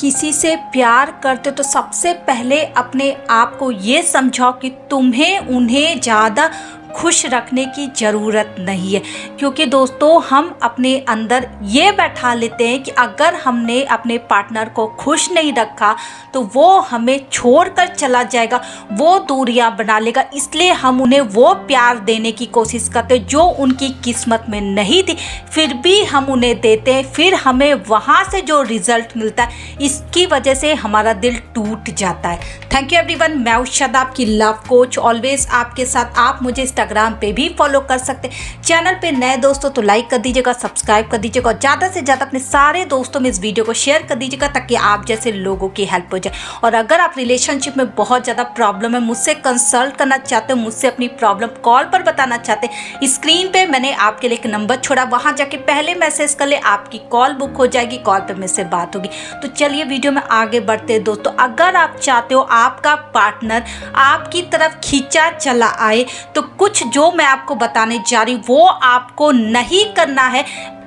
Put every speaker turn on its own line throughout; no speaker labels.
किसी से प्यार करते हो तो सबसे पहले अपने आप को ये समझाओ कि तुम्हें उन्हें ज़्यादा खुश रखने की ज़रूरत नहीं है। क्योंकि दोस्तों हम अपने अंदर ये बैठा लेते हैं कि अगर हमने अपने पार्टनर को खुश नहीं रखा तो वो हमें छोड़कर चला जाएगा, वो दूरियां बना लेगा। इसलिए हम उन्हें वो प्यार देने की कोशिश करते हैं जो उनकी किस्मत में नहीं थी, फिर भी हम उन्हें देते हैं। फिर हमें वहाँ से जो रिजल्ट मिलता है इसकी वजह से हमारा दिल टूट जाता है। थैंक यू एवरीवन, मैं उषा आपकी लव कोच, ऑलवेज आपके साथ। आप मुझे इंस्टाग्राम पे भी फॉलो कर सकते हैं। चैनल पे नए दोस्तों तो लाइक कर दीजिएगा, सब्सक्राइब कर दीजिएगा और ज़्यादा से ज़्यादा अपने सारे दोस्तों में इस वीडियो को शेयर कर दीजिएगा ताकि आप जैसे लोगों की हेल्प हो जाए। और अगर आप रिलेशनशिप में बहुत ज़्यादा प्रॉब्लम है, मुझसे कंसल्ट करना चाहते हो, मुझसे अपनी प्रॉब्लम कॉल पर बताना चाहते हैं, स्क्रीन पे मैंने आपके लिए एक नंबर छोड़ा, वहाँ जाके पहले मैसेज कर ले, आपकी कॉल बुक हो जाएगी, कॉल पर मुझसे बात होगी। तो चलिए वीडियो में आगे बढ़ते हैं दोस्तों। अगर आप चाहते हो आपका पार्टनर आपकी तरफ खींचा चला आए तो कुछ जो मैं आपको बताने जा रही हूँ वो आपको नहीं करना है।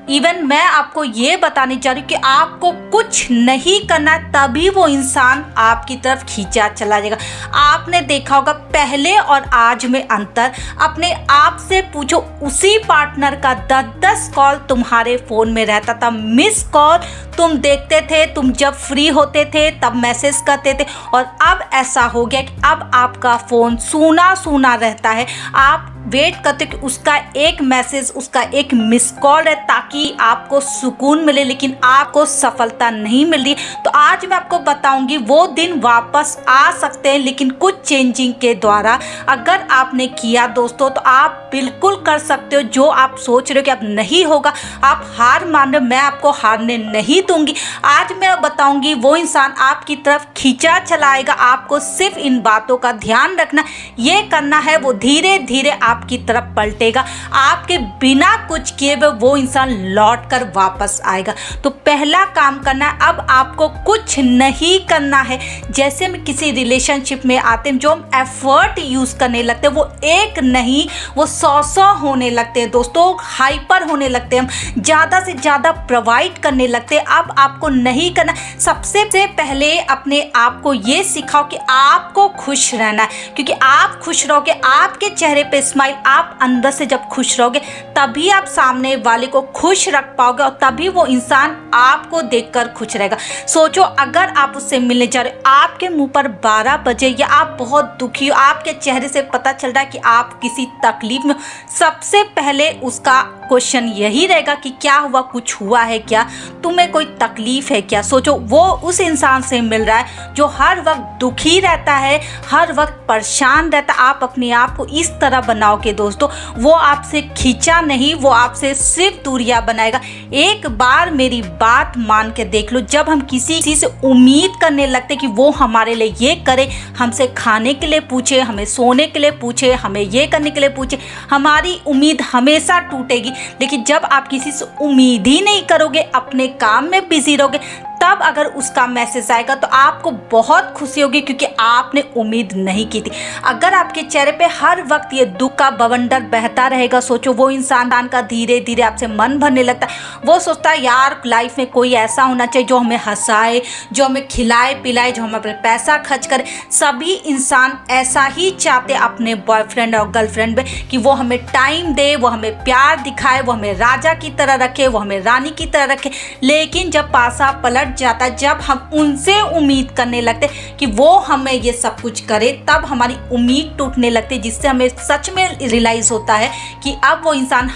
इवन मैं आपको ये बताने जा रही हूँ कि आपको कुछ नहीं करना, तभी वो इंसान आपकी तरफ खींचा चला जाएगा। आपने देखा होगा पहले और आज में अंतर। अपने आप से पूछो, उसी पार्टनर का 10-10 कॉल तुम्हारे फ़ोन में रहता था, मिस कॉल तुम देखते थे, तुम जब फ्री होते थे तब मैसेज करते थे। और अब ऐसा हो गया कि अब आपका फ़ोन सूना सूना रहता है। आप वेट करते कि उसका एक मैसेज, उसका एक मिस कॉल है ताकि आपको सुकून मिले, लेकिन आपको सफलता नहीं मिल रही। तो आज मैं आपको बताऊंगी वो दिन वापस आ सकते हैं, लेकिन कुछ चेंजिंग के द्वारा। अगर आपने किया दोस्तों तो आप बिल्कुल कर सकते हो। जो आप सोच रहे हो कि अब नहीं होगा, आप हार मान रहे हो, मैं आपको हारने नहीं दूंगी। आज मैं बताऊंगी वो इंसान आपकी तरफ खींचा चलाएगा। आपको सिर्फ इन बातों का ध्यान रखना, ये करना है, वो धीरे धीरे आपकी तरफ पलटेगा। आपके बिना कुछ किए हुए वो इंसान लौट कर वापस आएगा। तो पहला काम करना है, अब आपको कुछ नहीं करना है। जैसे हम किसी रिलेशनशिप में आते हैं, जो हम एफर्ट यूज करने लगते हैं वो एक नहीं, वो 100 होने लगते हैं दोस्तों। हाइपर होने लगते हैं, हम ज़्यादा से ज़्यादा प्रोवाइड करने लगते हैं। अब आपको नहीं करना। सबसे पहले अपने आप को ये सिखाओ कि आपको खुश रहना है, क्योंकि आप खुश रहोगे, आपके चेहरे पे स्माइल, आप अंदर से जब खुश रहोगे तभी आप सामने वाले को खुश रख पाओगे और तभी वो इंसान आपको देखकर खुश रहेगा। सोचो, अगर आप उससे मिलने जा रहे हो, आपके मुंह पर 12 बजे या आप बहुत दुखी हो, आपके चेहरे से पता चल रहा है कि आप किसी तकलीफ में, सबसे पहले उसका क्वेश्चन यही रहेगा कि क्या हुआ, कुछ हुआ है क्या, तुम्हें कोई तकलीफ है क्या। सोचो, वो उस इंसान से मिल रहा है जो हर वक्त दुखी रहता है, हर वक्त परेशान रहता है। आप अपने आप को इस तरह बनाओगे दोस्तों, वो आपसे खींचा नहीं, वो आपसे सिर्फ दूरियां बनाएगा। एक बार मेरी बात मान के देख लो, जब हम किसी से उम्मीद करने लगते कि वो हमारे लिए ये करे, हमसे खाने के लिए पूछे, हमें सोने के लिए पूछे, हमें ये करने के लिए पूछे, हमारी उम्मीद हमेशा टूटेगी। लेकिन जब आप किसी से उम्मीद ही नहीं करोगे, अपने काम में बिजी रहोगे, तब अगर उसका मैसेज आएगा तो आपको बहुत खुशी होगी, क्योंकि आपने उम्मीद नहीं की थी। अगर आपके चेहरे पे हर वक्त ये दुख का बवंडर बहता रहेगा, सोचो वो इंसान का धीरे धीरे आपसे मन भरने लगता है। वो सोचता है यार लाइफ में कोई ऐसा होना चाहिए जो हमें हंसाए, जो हमें खिलाए पिलाए, जो हम अपने पैसा खर्च करे। सभी इंसान ऐसा ही चाहते अपने बॉयफ्रेंड और गर्लफ्रेंड में कि वो हमें टाइम दे, वो हमें प्यार दिखाए, वो हमें राजा की तरह रखे, वो हमें रानी की तरह रखे। लेकिन जब पासा पलट जाता है, जब हम उनसे उम्मीद करने लगते कि वो हमें ये सब कुछ करे, तब हमारी उम्मीद टूटने लगती है, जिससे हमें सच में रियलाइज होता है कि अब वो इंसान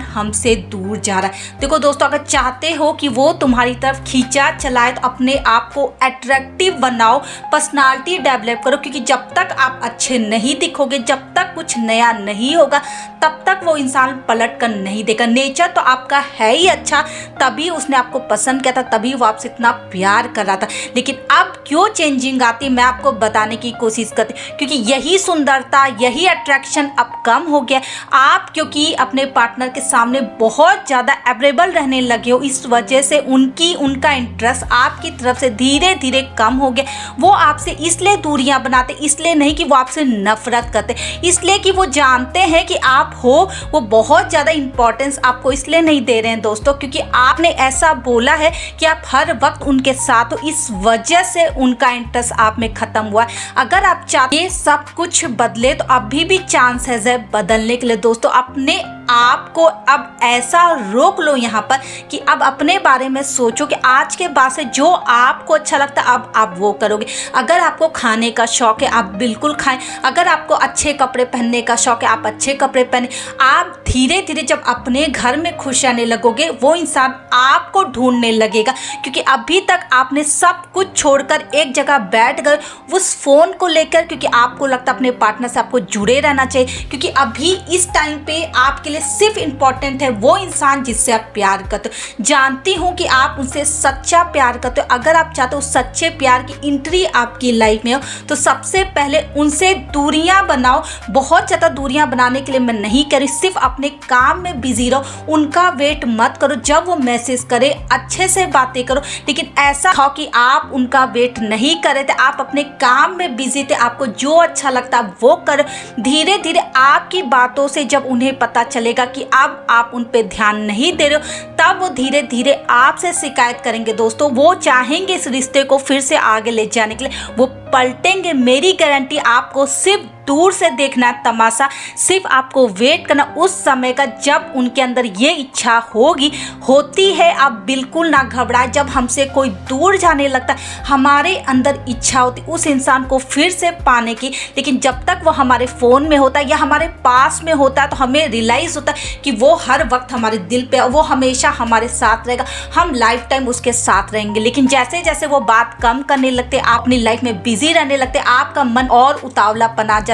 हमसे दूर जा रहा है। देखो दोस्तों, अगर चाहते हो कि वो तुम्हारी तरफ खींचा चलाए तो अपने आप को अट्रैक्टिव बनाओ, पर्सनालिटी डेवलप करो, क्योंकि जब तक आप अच्छे नहीं दिखोगे, जब तक कुछ नया नहीं होगा, तब तक वो इंसान पलट कर नहीं देगा। नेचर तो आपका है ही अच्छा, तभी उसने आपको पसंद किया था, तभी वो आपसे इतना प्यार कर रहा था। लेकिन अब क्यों चेंजिंग आती, मैं आपको बताने की कोशिश करती, क्योंकि यही सुंदरता, यही अट्रैक्शन अब कम हो गया। आप क्योंकि अपने पार्टनर के सामने बहुत ज़्यादा अवेलेबल रहने लगे हो, इस वजह से उनका इंटरेस्ट आपकी तरफ से धीरे धीरे कम हो गया। वो आपसे इसलिए दूरियां बनाते, इसलिए नहीं कि वो आपसे नफरत करते, इसलिए कि वो जानते हैं कि आप हो, वो बहुत ज़्यादा इंपॉर्टेंस आपको इसलिए नहीं दे रहे हैं दोस्तों, क्योंकि आपने ऐसा बोला है कि आप हर वक्त उनके साथ हो, इस वजह से उनका इंटरेस्ट आप में खत्म हुआ है। अगर आप चाहते हैं सब कुछ बदले तो अभी भी चांसेस है बदलने के लिए। दोस्तों अपने आप को अब ऐसा रोक लो यहाँ पर कि अब अपने बारे में सोचो कि आज के बाद से जो आपको अच्छा लगता है अब आप वो करोगे। अगर आपको खाने का शौक है आप बिल्कुल खाएं, अगर आपको अच्छे कपड़े पहनने का शौक है आप अच्छे कपड़े पहने। आप धीरे धीरे जब अपने घर में खुश रहने लगोगे वो इंसान आपको ढूंढने लगेगा, क्योंकि अभी तक आपने सब कुछ छोड़कर एक जगह बैठ गए उस फोन को लेकर, क्योंकि आपको लगता है अपने पार्टनर से आपको जुड़े रहना चाहिए, क्योंकि अभी इस टाइम पे आपके सिर्फ इंपॉर्टेंट है वो इंसान जिससे आप प्यार करते हो। जानती हूँ कि आप उनसे सच्चा प्यार करते हो। अगर आप चाहते हो सच्चे प्यार की एंट्री आपकी लाइफ में हो तो सबसे पहले उनसे दूरियां बनाओ। बहुत ज़्यादा दूरियां बनाने के लिए मैं नहीं कह रही, सिर्फ अपने काम में बिजी रहो, उनका वेट मत करो। जब वो मैसेज करे अच्छे से बातें करो, लेकिन ऐसा हो कि आप उनका वेट नहीं कर रहे थे, आप अपने काम में बिजी थे, आपको जो अच्छा लगता वो करो। धीरे धीरे आपकी बातों से जब उन्हें पता चलेगा कि अब आप उन पे ध्यान नहीं दे रहे हो तब वो धीरे धीरे आपसे शिकायत करेंगे। दोस्तों वो चाहेंगे इस रिश्ते को फिर से आगे ले जाने के लिए, वो पलटेंगे, मेरी गारंटी। आपको सिर्फ दूर से देखना है तमाशा, सिर्फ आपको वेट करना उस समय का जब उनके अंदर ये इच्छा होती है। आप बिल्कुल ना घबराएं। जब हमसे कोई दूर जाने लगता है हमारे अंदर इच्छा होती उस इंसान को फिर से पाने की, लेकिन जब तक वो हमारे फ़ोन में होता है या हमारे पास में होता है तो हमें रियलाइज़ होता है कि वो हर वक्त हमारे दिल पे, वो हमेशा हमारे साथ रहेगा, हम लाइफ टाइम उसके साथ रहेंगे। लेकिन जैसे जैसे वो बात कम करने लगते, आप अपनी लाइफ में बिजी रहने लगते, आपका मन और उतावलापन आ जाता है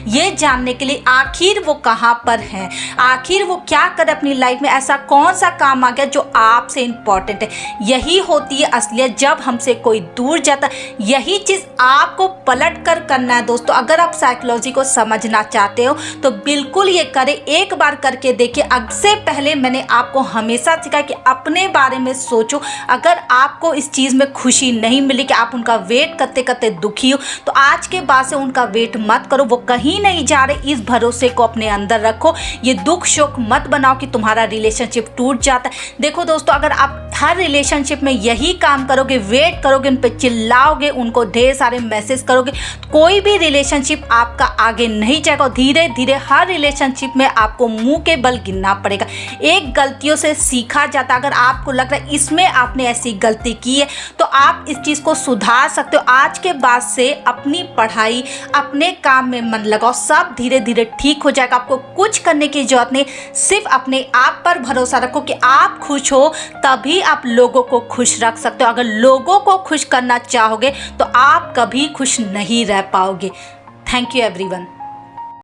ये जानने के लिए आखिर वो कहाँ पर है, आखिर वो क्या करे अपनी लाइफ में, ऐसा कौन सा काम आ गया जो आपसे इंपॉर्टेंट है। यही होती है असलियत जब हमसे कोई दूर जाता है। यही चीज़ आपको पलट कर करना है। दोस्तों अगर आप साइकोलॉजी को समझना चाहते हो तो बिल्कुल ये करें, एक बार करके देखिए। इससे पहले मैंने आपको हमेशा सिखाया कि अपने बारे में सोचो। अगर आपको इस चीज़ में खुशी नहीं मिली कि आप उनका वेट करते करते दुखी हो तो आज के बाद से उनका वेट मत करो, वो कहीं नहीं जा रहे, इस भरोसे को अपने अंदर रखो। ये दुख शोक मत बनाओ कि तुम्हारा रिलेशनशिप टूट जाता है। देखो दोस्तों अगर आप हर रिलेशनशिप में यही काम करोगे, वेट करोगे, उन पे चिल्लाओगे, उनको ढेर सारे मैसेज करोगे, कोई भी रिलेशनशिप आपका आगे नहीं जाएगा। धीरे धीरे हर रिलेशनशिप में आपको मुंह के बल गिरना पड़ेगा। एक गलतियों से सीखा जाता। अगर आपको लग रहा है इसमें आपने ऐसी गलती की है तो आप इस चीज़ को सुधार सकते हो। आज के बाद से अपनी पढ़ाई, अपने काम में मन लगाओ, सब धीरे धीरे ठीक हो जाएगा। आपको कुछ करने की जरूरत नहीं, सिर्फ अपने आप पर भरोसा रखो कि आप खुश हो तभी आप लोगों को खुश रख सकते हो। अगर लोगों को खुश करना चाहोगे तो आप कभी खुश नहीं रह पाओगे। Thank you everyone.